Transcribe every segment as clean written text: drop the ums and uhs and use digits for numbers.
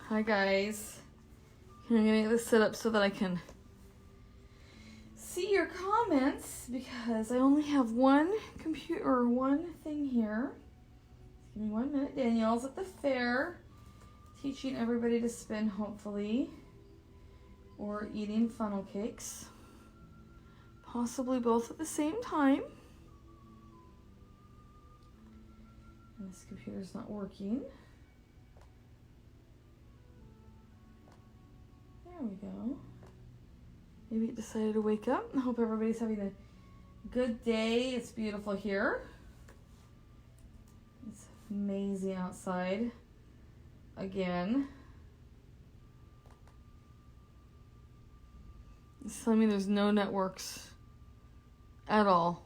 Hi guys. Here, I'm gonna get this set up so that I can see your comments because I only have one computer or one thing here. Give me 1 minute. Danielle's at the fair teaching everybody to spin, hopefully, or eating funnel cakes. Possibly both at the same time. And this computer's not working. There we go. Maybe it decided to wake up. I hope everybody's having a good day. It's beautiful here. It's amazing outside. Again. It's telling me there's no networks at all.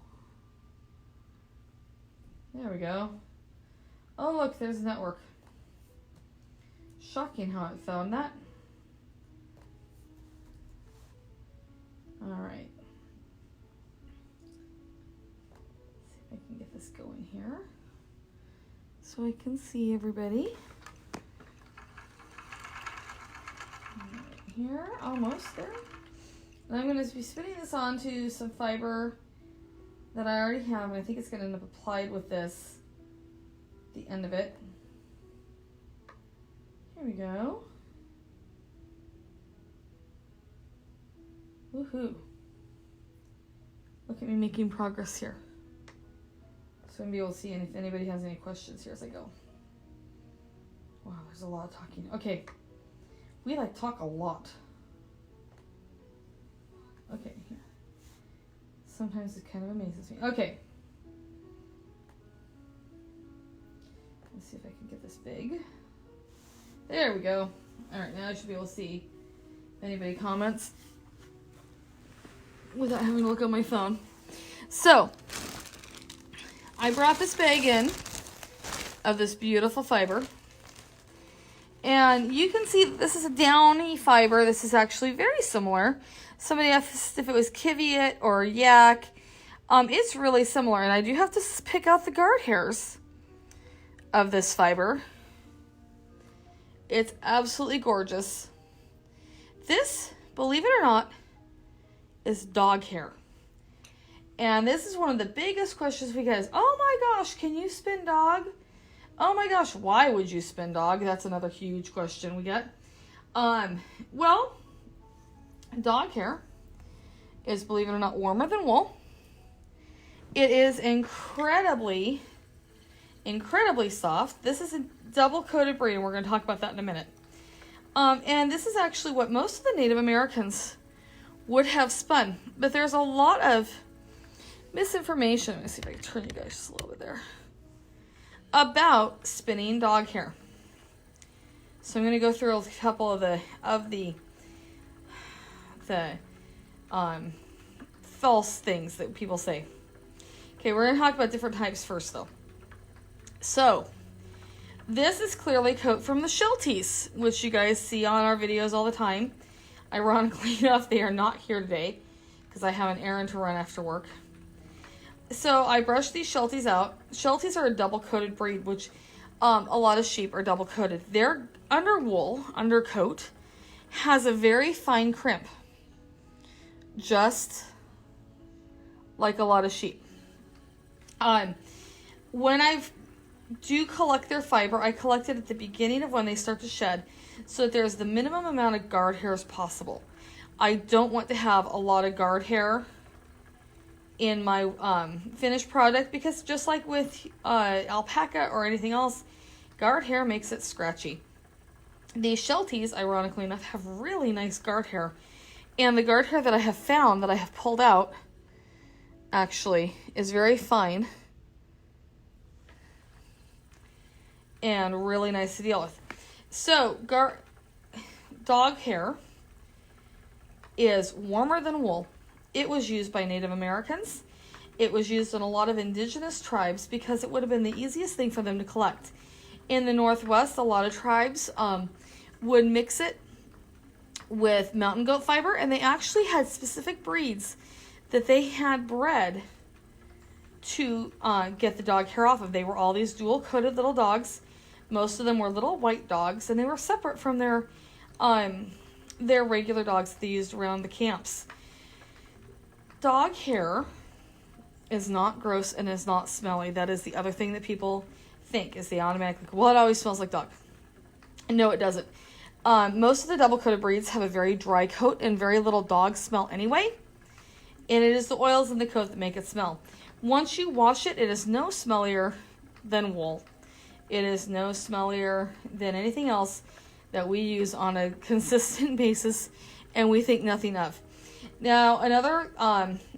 There we go. Oh look, there's a network. Shocking how it found that. Alright. See if I can get this going here. So I can see everybody. Right here, almost there. And I'm going to be spinning this onto some fiber that I already have, and I think it's going to end up applied with this at the end of it. Here we go. Woohoo. Look at me making progress here. So I'm going to be able to see if anybody has any questions here as I go. Wow, there's a lot of talking. Okay. We talk a lot. Okay, here. Sometimes it kind of amazes me. Okay. Let's see if I can get this big. There we go. Alright, now I should be able to see if anybody comments without having to look on my phone. So, I brought this bag in of this beautiful fiber. And you can see that this is a downy fiber. This is actually very similar. Somebody asked if it was Kiviot or Yak. It's really similar. And I do have to pick out the guard hairs of this fiber. It's absolutely gorgeous. This, believe it or not, is dog hair. And this is one of the biggest questions we get is, oh my gosh, can you spin dog? Oh my gosh, why would you spin dog? That's another huge question we get. Well, dog hair is, believe it or not, warmer than wool. It is incredibly soft. This is a double-coated breed, and we're going to talk about that in a minute. And this is actually what most of the Native Americans would have spun. But there's a lot of misinformation. Let me see if I can turn you guys just a little bit there. About spinning dog hair. So I'm going to go through a couple of the false things that people say. Okay, we're going to talk about different types first, though. So, this is clearly coat from the Shelties, which you guys see on our videos all the time. Ironically enough, they are not here today because I have an errand to run after work. So I brushed these Shelties out. Shelties are a double-coated breed, which a lot of sheep are double-coated. Their undercoat, has a very fine crimp, just like a lot of sheep. When I do collect their fiber, I collect it at the beginning of when they start to shed, so that there's the minimum amount of guard hairs possible. I don't want to have a lot of guard hair in my finished product because just like with alpaca or anything else, guard hair makes it scratchy. These Shelties, ironically enough, have really nice guard hair. And the guard hair that I have found, that I have pulled out, actually, is very fine. And really nice to deal with. So, dog hair is warmer than wool. It was used by Native Americans. It was used in a lot of indigenous tribes because it would have been the easiest thing for them to collect. In the Northwest, a lot of tribes would mix it with mountain goat fiber, and they actually had specific breeds that they had bred to get the dog hair off of. They were all these dual-coated little dogs Most of them were little white dogs, and they were separate from their regular dogs that they used around the camps. Dog hair is not gross and is not smelly. That is the other thing that people think, is they automatically, well, it always smells like dog. No, it doesn't. Most of the double-coated breeds have a very dry coat and very little dog smell anyway. And it is the oils in the coat that make it smell. Once you wash it, it is no smellier than wool. It is no smellier than anything else that we use on a consistent basis and we think nothing of. Now, another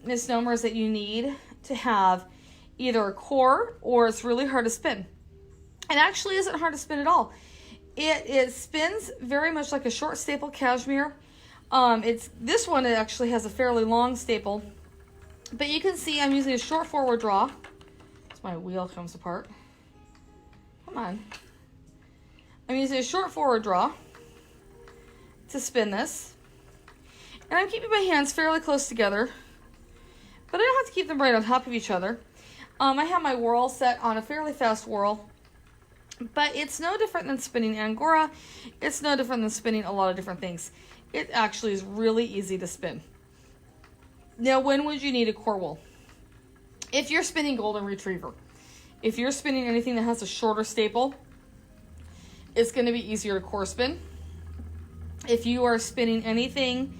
misnomer is that you need to have either a core or it's really hard to spin. It actually isn't hard to spin at all. It spins very much like a short staple cashmere. This one, it actually has a fairly long staple. But you can see I'm using a short forward draw. As my wheel comes apart. Come on. I'm using a short forward draw to spin this. And I'm keeping my hands fairly close together. But I don't have to keep them right on top of each other. I have my whirl set on a fairly fast whirl. But it's no different than spinning Angora. It's no different than spinning a lot of different things. It actually is really easy to spin. Now, when would you need a core wool? If you're spinning Golden Retriever. If you're spinning anything that has a shorter staple, it's going to be easier to core spin. If you are spinning anything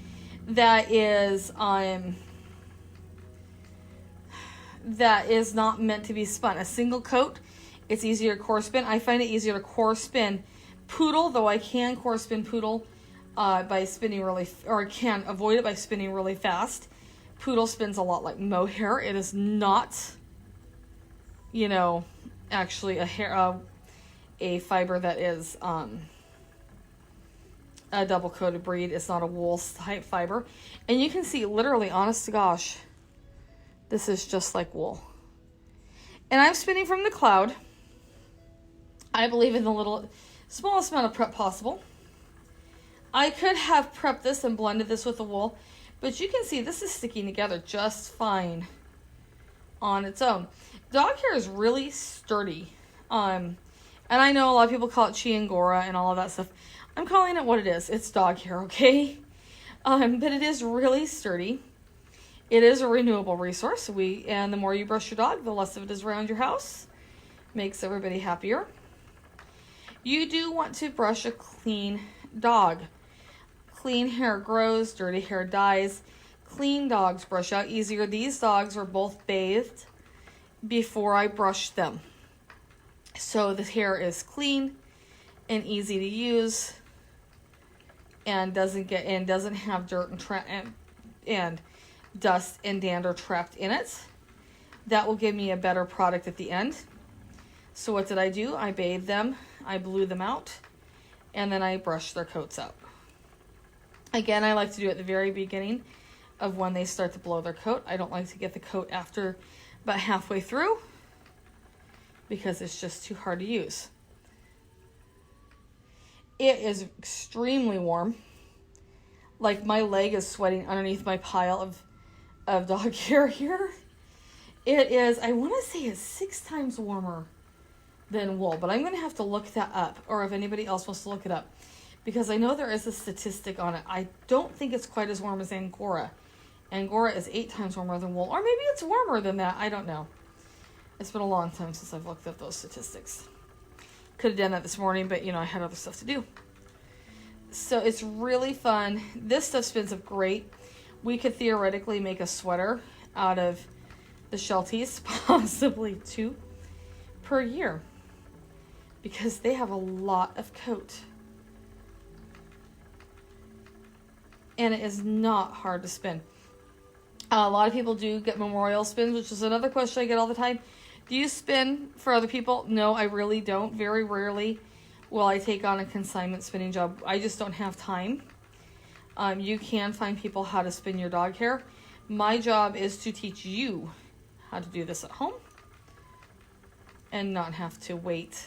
that is not meant to be spun, a single coat, it's easier to core spin. I find it easier to core spin Poodle, though I can core spin Poodle by spinning or I can avoid it by spinning really fast. Poodle spins a lot like mohair. It is not, actually a fiber that is a double-coated breed. It's not a wool type fiber. And you can see, literally, honest to gosh, this is just like wool. And I'm spinning from the cloud. I believe in the smallest amount of prep possible. I could have prepped this and blended this with the wool, but you can see this is sticking together just fine on its own. Dog hair is really sturdy. And I know a lot of people call it Chiangora and all of that stuff. I'm calling it what it is. It's dog hair, okay? But it is really sturdy. It is a renewable resource. And the more you brush your dog, the less of it is around your house. Makes everybody happier. You do want to brush a clean dog. Clean hair grows, dirty hair dies. Clean dogs brush out easier. These dogs were both bathed before I brushed them. So the hair is clean and easy to use and doesn't have dirt and dust and dander trapped in it. That will give me a better product at the end. So what did I do? I bathed them, I blew them out, and then I brushed their coats out. Again, I like to do it at the very beginning of when they start to blow their coat. I don't like to get the coat after about halfway through because it's just too hard to use. It is extremely warm. Like my leg is sweating underneath my pile of dog hair here. It is, I want to say it's 6 times warmer than wool, but I'm going to have to look that up, or if anybody else wants to look it up, because I know there is a statistic on it. I don't think it's quite as warm as Angora. Angora is 8 times warmer than wool, or maybe it's warmer than that. I don't know. It's been a long time since I've looked up those statistics. Could have done that this morning, but I had other stuff to do. So it's really fun. This stuff spins up great. We could theoretically make a sweater out of the Shelties, possibly 2 per year, because they have a lot of coat. And it is not hard to spin. A lot of people do get memorial spins, which is another question I get all the time. Do you spin for other people? No, I really don't. Very rarely will I take on a consignment spinning job. I just don't have time. You can find people how to spin your dog hair. My job is to teach you how to do this at home and not have to wait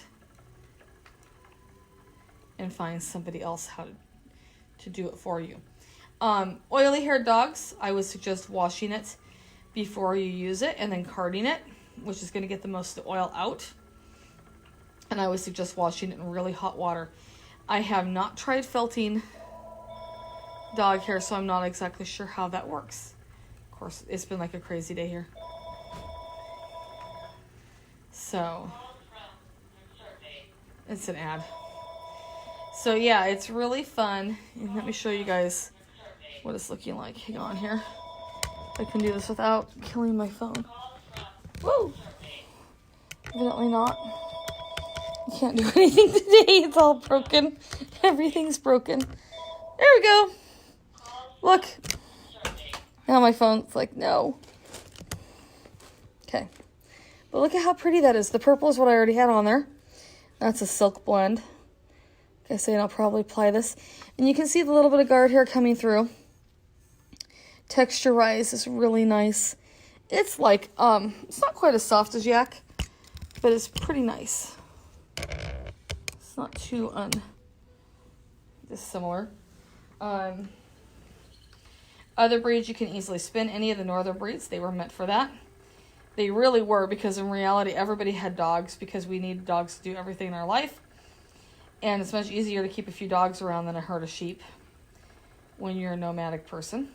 and find somebody else how to do it for you. Oily haired dogs, I would suggest washing it before you use it and then carding it, which is going to get the most of the oil out. And I would suggest washing it in really hot water. I have not tried felting dog hair, so I'm not exactly sure how that works. Of course, it's been like a crazy day here. So, it's an ad. So yeah, it's really fun. And let me show you guys what it's looking like. Hang on here. I can do this without killing my phone. Woo! Evidently not. I can't do anything today. It's all broken. Everything's broken. There we go. Look. Now my phone's like, no. Okay. But look at how pretty that is. The purple is what I already had on there. That's a silk blend. Like I say, and I'll probably apply this. And you can see the little bit of guard hair coming through. Texture-wise is really nice. It's like, it's not quite as soft as yak, but it's pretty nice. It's not too dissimilar. Other breeds you can easily spin. Any of the northern breeds, they were meant for that. They really were, because in reality, everybody had dogs because we need dogs to do everything in our life. And it's much easier to keep a few dogs around than a herd of sheep when you're a nomadic person.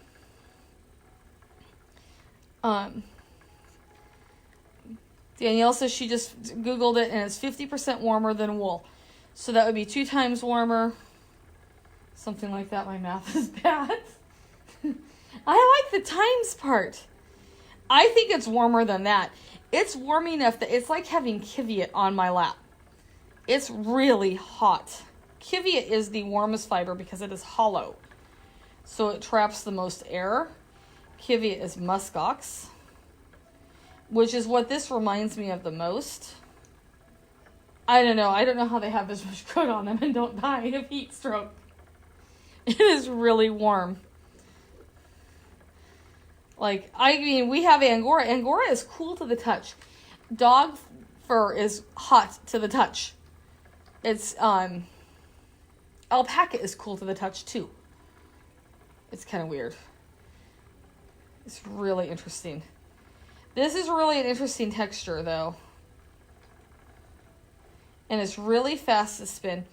Danielle says she just Googled it and it's 50% warmer than wool. So that would be 2 times warmer. Something like that. My math is bad. I like the times part. I think it's warmer than that. It's warm enough that it's like having Kiviat on my lap. It's really hot. Kiviat is the warmest fiber because it is hollow. So it traps the most air. Kiviat is muskox, which is what this reminds me of the most. I don't know. I don't know how they have this much coat on them and don't die of heat stroke. It is really warm. Like, I mean, we have Angora. Angora is cool to the touch. Dog fur is hot to the touch. It's, alpaca is cool to the touch, too. It's kind of weird. It's really interesting. This is really an interesting texture, though. And it's really fast to spin.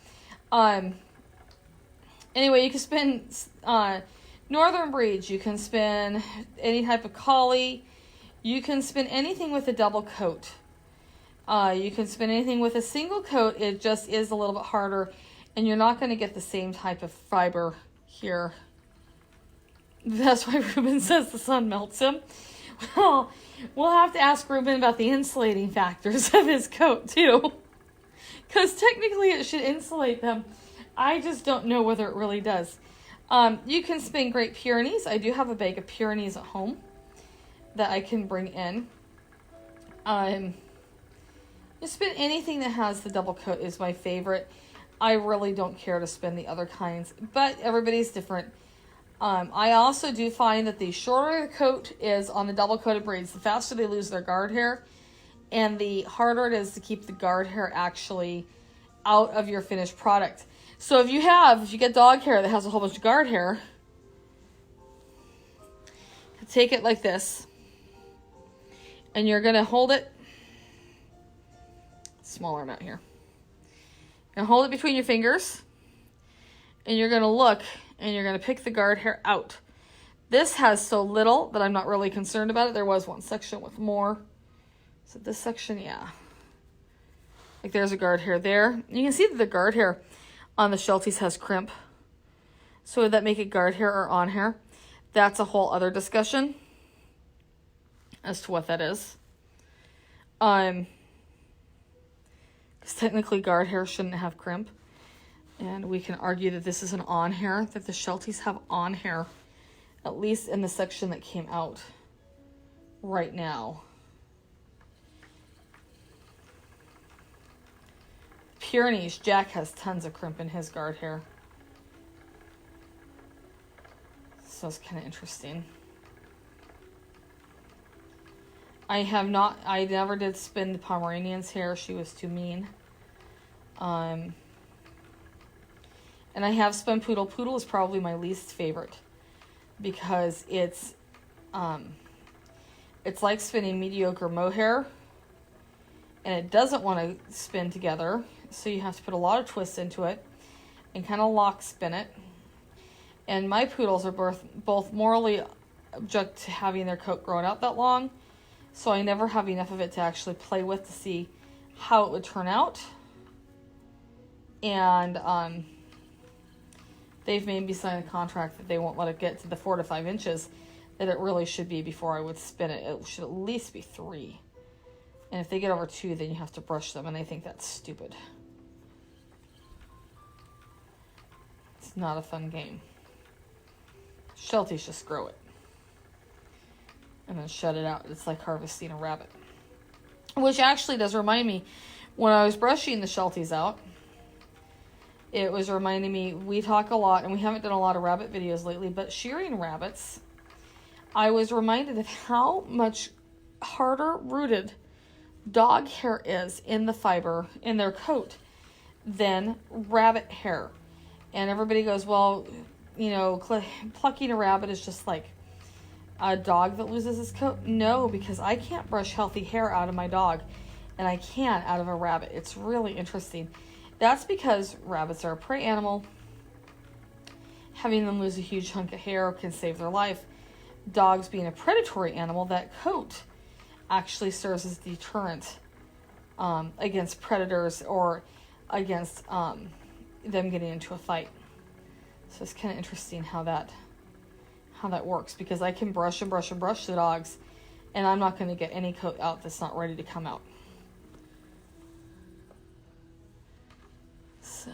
Anyway, you can spin, northern breeds. You can spin any type of collie. You can spin anything with a double coat. You can spin anything with a single coat. It just is a little bit harder, and you're not going to get the same type of fiber here. That's why Ruben says the sun melts him. Well, we'll have to ask Ruben about the insulating factors of his coat, too. Because technically it should insulate them. I just don't know whether it really does. You can spin Great Pyrenees. I do have a bag of Pyrenees at home that I can bring in. You spin anything that has the double coat is my favorite. I really don't care to spin the other kinds, but everybody's different. I also do find that the shorter the coat is on the double coated breeds, the faster they lose their guard hair, and the harder it is to keep the guard hair actually out of your finished product. So if you get dog hair that has a whole bunch of guard hair, take it like this, and you're going to hold it, smaller amount here, and hold it between your fingers, and you're going to look, and you're going to pick the guard hair out. This has so little that I'm not really concerned about it. There was one section with more. So this section, yeah. Like there's a guard hair there. You can see that the guard hair on the Shelties has crimp. So would that make it guard hair or on hair? That's a whole other discussion as to what that is. Because technically guard hair shouldn't have crimp. And we can argue that this is an on hair, that the Shelties have on hair, at least in the section that came out right now. Pyrenees, Jack has tons of crimp in his guard hair. So it's kind of interesting. I never did spin the Pomeranian's hair. She was too mean. And I have spun Poodle. Poodle is probably my least favorite because it's like spinning mediocre mohair, and it doesn't want to spin together, so you have to put a lot of twists into it and kind of lock spin it. And my poodles are both morally object to having their coat grown out that long, so I never have enough of it to actually play with to see how it would turn out. And they've made me sign a contract that they won't let it get to the 4 to 5 inches that it really should be before I would spin it. It should at least be 3. And if they get over 2, then you have to brush them, and I think that's stupid. It's not a fun game. Shelties just grow it and then shut it out. It's like harvesting a rabbit. Which actually does remind me, when I was brushing the Shelties out, it was reminding me, we talk a lot, and we haven't done a lot of rabbit videos lately, but shearing rabbits, I was reminded of how much harder rooted dog hair is in the fiber in their coat than rabbit hair. And everybody goes, well, you know, plucking a rabbit is just like a dog that loses his coat. No, because I can't brush healthy hair out of my dog, and I can out of a rabbit. It's really interesting. That's because rabbits are a prey animal. Having them lose a huge hunk of hair can save their life. Dogs being a predatory animal, that coat actually serves as a deterrent against predators or against them getting into a fight. So it's kind of interesting how that works, because I can brush and brush and brush the dogs, and I'm not going to get any coat out that's not ready to come out. So,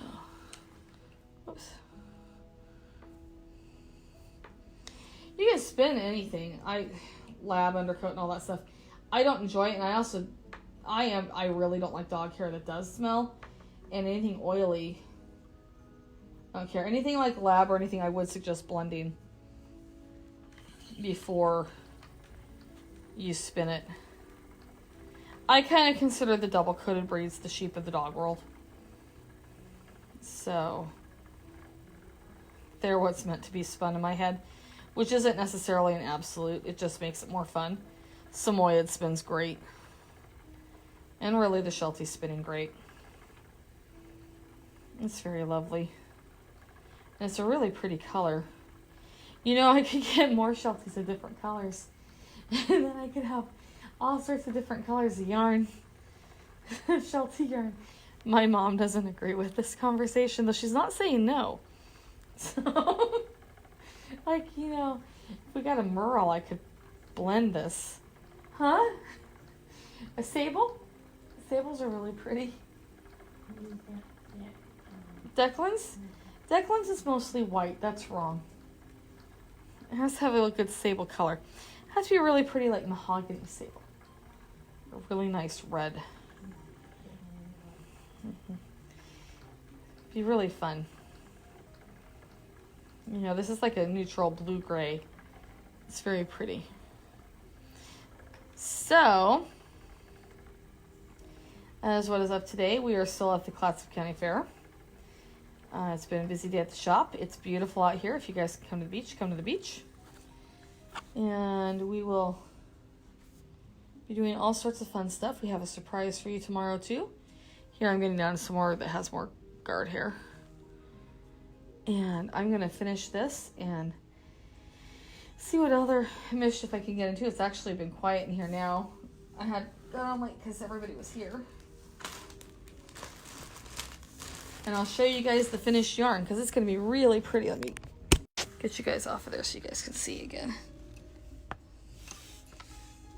oops. You can spin anything. Lab undercoat and all that stuff. I don't enjoy it, and I really don't like dog hair that does smell, and anything oily, I don't care. Anything like lab or anything, I would suggest blending before you spin it. I kind of consider the double coated breeds the sheep of the dog world. So they're what's meant to be spun in my head, which isn't necessarily an absolute. It just makes it more fun. Samoyed spins great. And really the Sheltie spinning great. It's very lovely. And it's a really pretty color. You know, I could get more Shelties of different colors. And then I could have all sorts of different colors of yarn. Sheltie yarn. My mom doesn't agree with this conversation, though she's not saying no. So, like, you know, if we got a merle, I could blend this. Huh? A sable? Sables are really pretty. Declan's? Declan's is mostly white. That's wrong. It has to have a good sable color. It has to be really pretty, like mahogany sable. A really nice red. Be really fun. You know, this is like a neutral blue-gray. It's very pretty. So, as what is up today, we are still at the Clatsop County Fair. It's been a busy day at the shop. It's beautiful out here. If you guys can come to the beach, come to the beach. And we will be doing all sorts of fun stuff. We have a surprise for you tomorrow, too. Here I'm getting down to some more that has more guard hair. And I'm going to finish this and see what other mischief I can get into. It's actually been quiet in here now. I had got on late because everybody was here. And I'll show you guys the finished yarn because it's going to be really pretty. Let me get you guys off of there so you guys can see again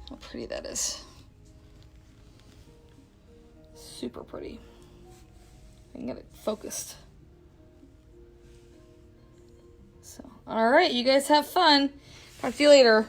how pretty that is. Super pretty. I can get it focused. So, all right, you guys have fun. Talk to you later.